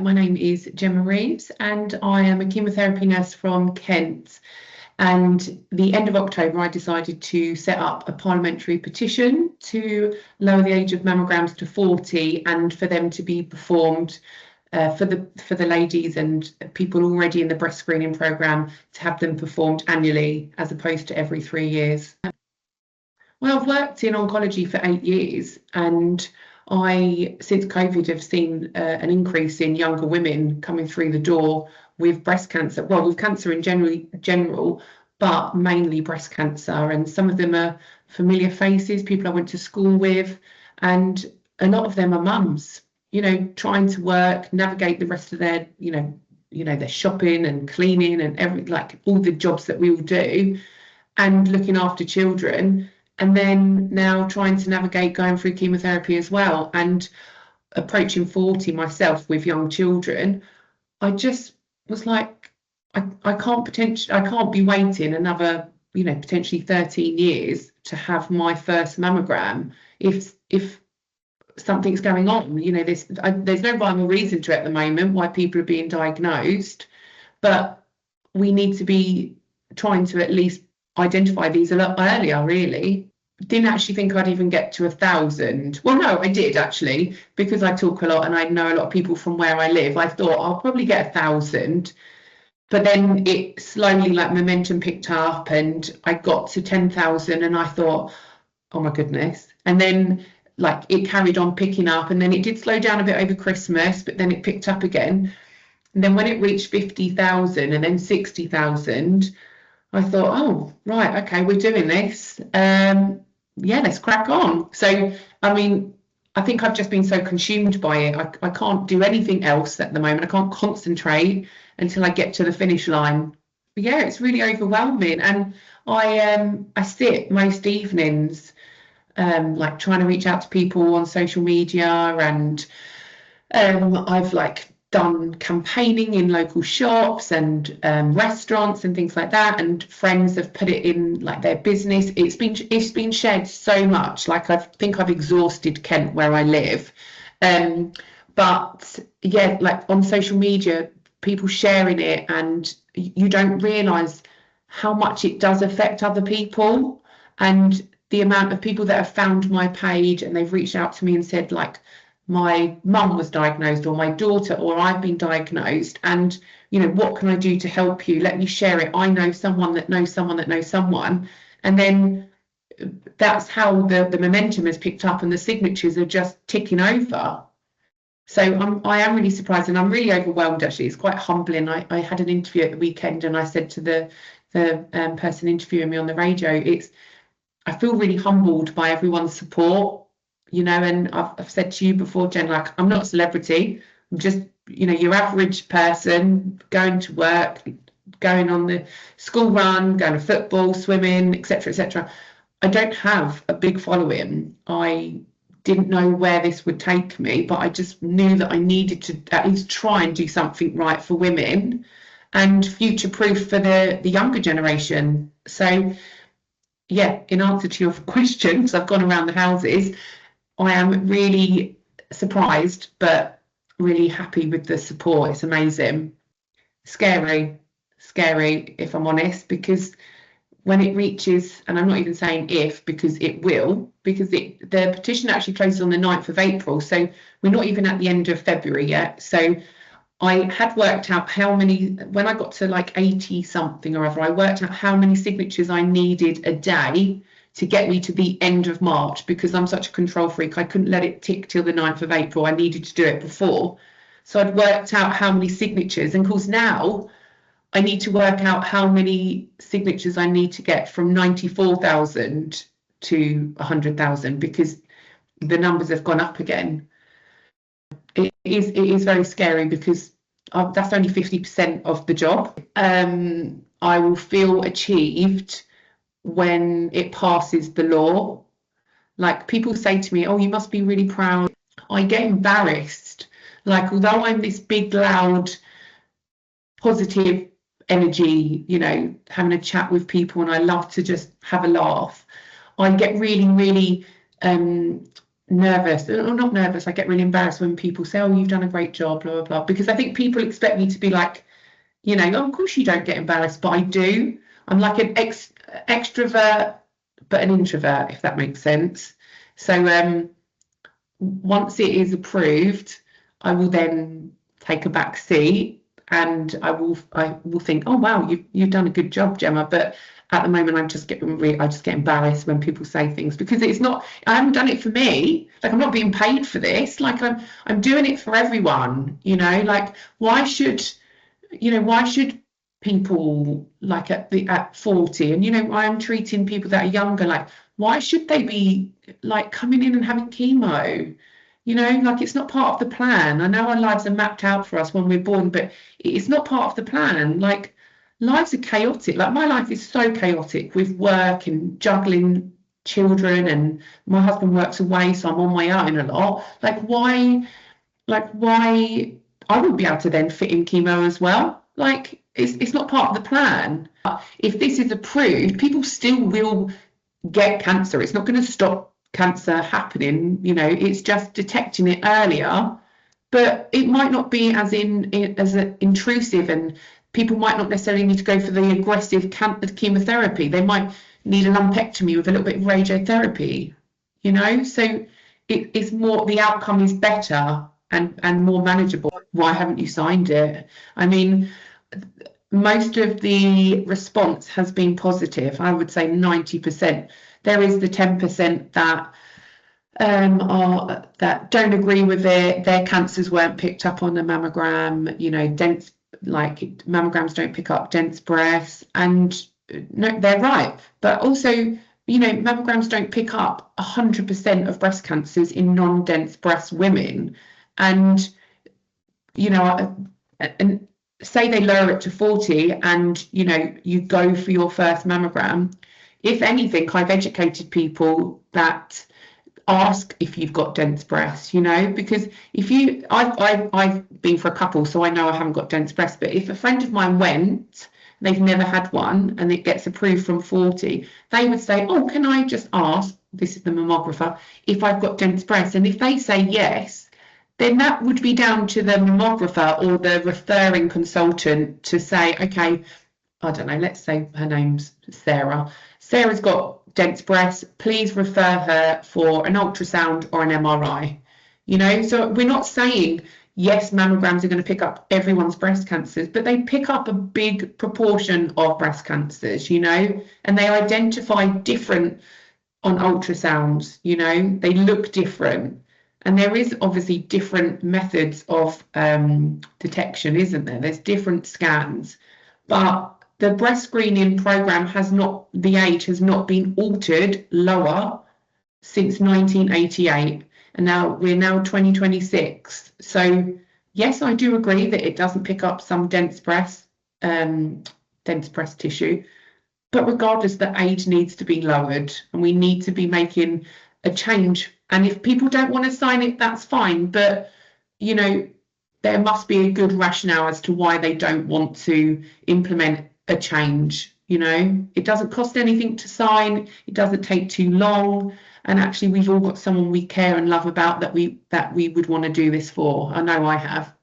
My name is Gemma Reeves and I am a chemotherapy nurse from Kent. And the end of October, I decided to set up a parliamentary petition to lower the age of mammograms to 40 and for them to be performed for the ladies and people already in the breast screening programme to have them performed annually as opposed to every 3 years. Well, I've worked in oncology for 8 years and I, since COVID, have seen an increase in younger women coming through the door with breast cancer. Well, with cancer in general, but mainly breast cancer. And some of them are familiar faces, people I went to school with, and a lot of them are mums, you know, trying to work, navigate the rest of their, their shopping and cleaning and like all the jobs that we all do, and looking after children. And then now trying to navigate going through chemotherapy as well, and approaching 40 myself with young children. I just was like, I can't be waiting another, potentially 13 years to have my first mammogram if something's going on. There's no rhyme or reason to it at the moment why people are being diagnosed, but we need to be trying to at least identify these a lot earlier, really. Didn't actually think I'd even get to 1,000. Well, no, I did actually, because I talk a lot and I know a lot of people from where I live. I thought I'll probably get 1,000, but then it slowly, like, momentum picked up and I got to 10,000 and I thought, oh my goodness. And then like it carried on picking up, and then it did slow down a bit over Christmas, but then it picked up again. And then when it reached 50,000 and then 60,000, I thought, oh, right, okay, we're doing this. Yeah, let's crack on. So, I mean, I think I've just been so consumed by it. I can't do anything else at the moment. I can't concentrate until I get to the finish line. But yeah, it's really overwhelming. And I sit most evenings like trying to reach out to people on social media, and I've like done campaigning in local shops and restaurants and things like that, and friends have put it in like their business. It's been shared so much. Like I think I've exhausted Kent where I live, but yeah, like on social media, people sharing it, and you don't realise how much it does affect other people. And the amount of people that have found my page and they've reached out to me and said, like, my mum was diagnosed, or my daughter, or I've been diagnosed, and what can I do to help you? Let me share it. I know someone that knows someone that knows someone. And then that's how the momentum has picked up and the signatures are just ticking over. So I am really surprised and I'm really overwhelmed, actually. It's quite humbling. I had an interview at the weekend and I said to the person interviewing me on the radio, I feel really humbled by everyone's support. And I've said to you before, Jen, like, I'm not a celebrity. I'm just, your average person going to work, going on the school run, going to football, swimming, etc., etc. I don't have a big following. I didn't know where this would take me, but I just knew that I needed to at least try and do something right for women and future-proof for the younger generation. So, yeah, in answer to your question, because I've gone around the houses, I am really surprised, but really happy with the support. It's amazing. Scary, if I'm honest, because when it reaches, and I'm not even saying if, because it will, because the petition actually closes on the 9th of April. So we're not even at the end of February yet. So I had worked out how many, when I got to like 80 something or other, I worked out how many signatures I needed a day to get me to the end of March, because I'm such a control freak. I couldn't let it tick till the 9th of April. I needed to do it before. So I'd worked out how many signatures, and of course now I need to work out how many signatures I need to get from 94,000 to 100,000, because the numbers have gone up again. It is very scary, because that's only 50% of the job. I will feel achieved when it passes the law. Like, people say to me, oh, you must be really proud. I get embarrassed. Like, although I'm this big, loud, positive energy, having a chat with people, and I love to just have a laugh, I get really, really nervous, or not nervous, I get really embarrassed when people say, oh, you've done a great job, blah, blah, blah, because I think people expect me to be like, you know, oh, of course you don't get embarrassed, but I do. I'm like an extrovert, but an introvert, if that makes sense. So once it is approved, I will then take a back seat, and I will think, oh wow, you've done a good job, Gemma. But at the moment, I just get embarrassed when people say things, because it's not, I haven't done it for me. Like, I'm not being paid for this. Like, I'm doing it for everyone. You know, like, why should people, like, at 40, and, you know, I'm treating people that are younger, like, why should they be like coming in and having chemo? You know, like, it's not part of the plan. I know our lives are mapped out for us when we're born, but it's not part of the plan. Like, lives are chaotic. Like, my life is so chaotic with work and juggling children, and my husband works away, so I'm on my own a lot. Like, why I wouldn't be able to then fit in chemo as well. Like, it's not part of the plan. If this is approved, people still will get cancer. It's not going to stop cancer happening, you know, it's just detecting it earlier. But it might not be as intrusive, and people might not necessarily need to go for the aggressive chemotherapy. They might need a lumpectomy with a little bit of radiotherapy, you know. So it's more, the outcome is better and more manageable. Why haven't you signed it? I mean, most of the response has been positive. I would say 90%. There is the 10% that that don't agree with it. Their cancers weren't picked up on the mammogram. You know, mammograms don't pick up dense breasts, and no, they're right. But also, you know, mammograms don't pick up 100% of breast cancers in non-dense breast women. And, you know, and say they lower it to 40, and, you know, you go for your first mammogram. If anything, I've educated people that ask if you've got dense breasts, you know, because I've been for a couple, so I know I haven't got dense breasts. But if a friend of mine went, they've never had one, and it gets approved from 40, they would say, oh, can I just ask, this is the mammographer, if I've got dense breasts? And if they say yes, then that would be down to the mammographer or the referring consultant to say, okay, I don't know, let's say her name's Sarah. Sarah's got dense breasts, please refer her for an ultrasound or an MRI. You know, so we're not saying, yes, mammograms are going to pick up everyone's breast cancers, but they pick up a big proportion of breast cancers, you know, and they identify different on ultrasounds, you know, they look different. And there is obviously different methods of detection, isn't there? There's different scans, but the breast screening program the age has not been altered lower since 1988, and we're now 2026. So yes, I do agree that it doesn't pick up some dense breast tissue, but regardless, the age needs to be lowered, and we need to be making a change. And if people don't want to sign it, that's fine, but, you know, there must be a good rationale as to why they don't want to implement a change. You know, it doesn't cost anything to sign, it doesn't take too long, and actually we've all got someone we care and love about that we would want to do this for. I know I have.